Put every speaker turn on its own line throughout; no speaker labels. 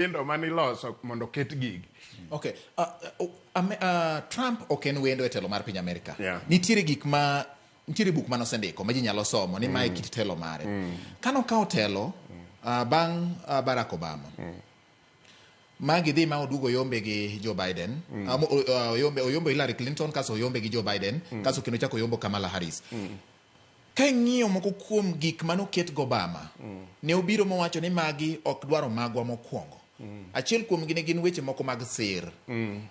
Indo maniloso mondo ket gigi.
Okay. Trump ok en wendo e telo mar piny Amerka.
Yeah.
Nitiere buk mano sendiko ma ji nyalo somo ni mae kit telo mare. Kano kawo telo bang' Barack Obama. Magi dhi ma odugo yombe gi Joe Biden. Oyombo Hillary Clinton kaso oyombe gi Joe Biden. Kaso kendo chako oyombo Kamala Harris. Ka ng'iyo moko kuom gik manoket go Obama, ne obiro mowacho ni magi ok dwaro magwa mokwongo. Achiel kuom gin weche moko mag sir.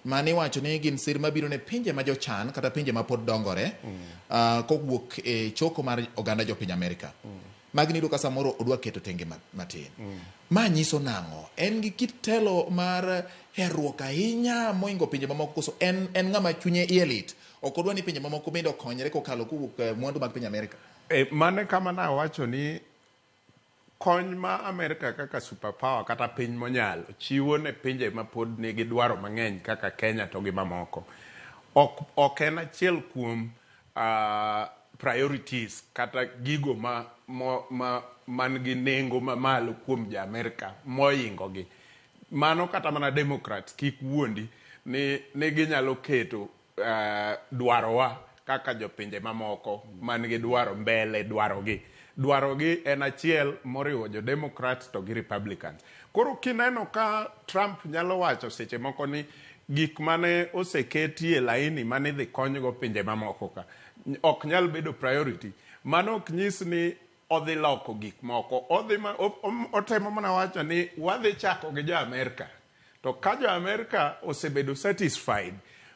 Mane wacho ni gin sir mabiro ne pinje ma jochan kata pinje ma pod dongore kowuok e choko mar oganda jopiny Amerika. Magi nido ka samoro odwa keto tenge matin. Ma nyiso nang'o? En gi kit telo mar herruok ahinya moingo pinje mamoko koso en ng'ama chunye ielit. Ok odwa ni pinje mamoko bende okonyre kokalo kuwuok mwandu mag piny Amerika.
Mane kama na wacho ni kony ma Amerka kaka superpower kata piny monyalo chiwo ne pinje ma pod nigi dwaro mang'eny kaka Kenya to gi mamoko. Ok en achiel kuom priorities kata gigo man gi nengo mamalo kuom ja Amerka moingo gi. Mano kata mana Democrats kik wuondi ni ginyalo keto dwarowa kaka jopinje mamoko man gi dwaro mbele dwarogi en achiel moriwo jo Democrats to gi Republicans. Koro kineno ka Trump nyalo wacho seche moko ni gik mane oseketie laini mane dhi konygo pinje mamoko ka ok nyal bedo priority. Mano ok nyis ni odhi loko gik moko. Otemo mana wacho ni wadhi chako gi jo Amerka. To ka jo Amerka osebedo satisfied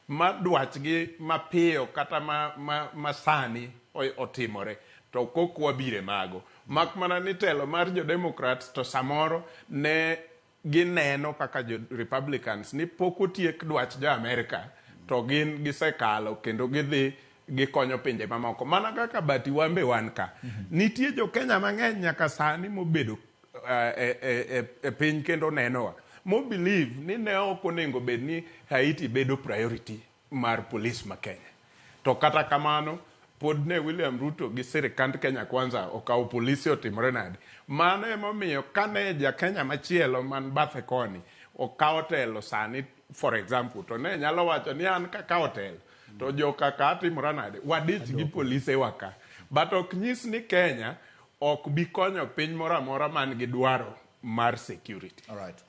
ma dwachgi mapiyo kata ma sani otimore to kok wabire mago. Mak mana ni telo mar jo Democrats to samoro ne gineno kaka jo Republicans ni pok otiek dwach jo Amerka to gin gisekalo kendo gidhi gikonyo pinje mamoko. Mana kaka bati wambe wan ka. Nitie jo Kenya mang'eny nyaka sani mobedo e piny kendo nenowa. Mo believe ni ne ok onego bed ni Haiti bedo priority mar police ma Kenya. To kata kamano pod ne William Ruto gi sirikand Kenya Kwanza okawo polisi otimore nade. Mano emomiyo kane ja Kenya machielo man bathe koni okawo telo sani for example to ne nyalo wacho ni an kakawo telo to joka ka timore nade wadich gi polise waka. But ok nyis ni Kenya ok bi konyo piny moro amora man gi dwaro mar security.
All right.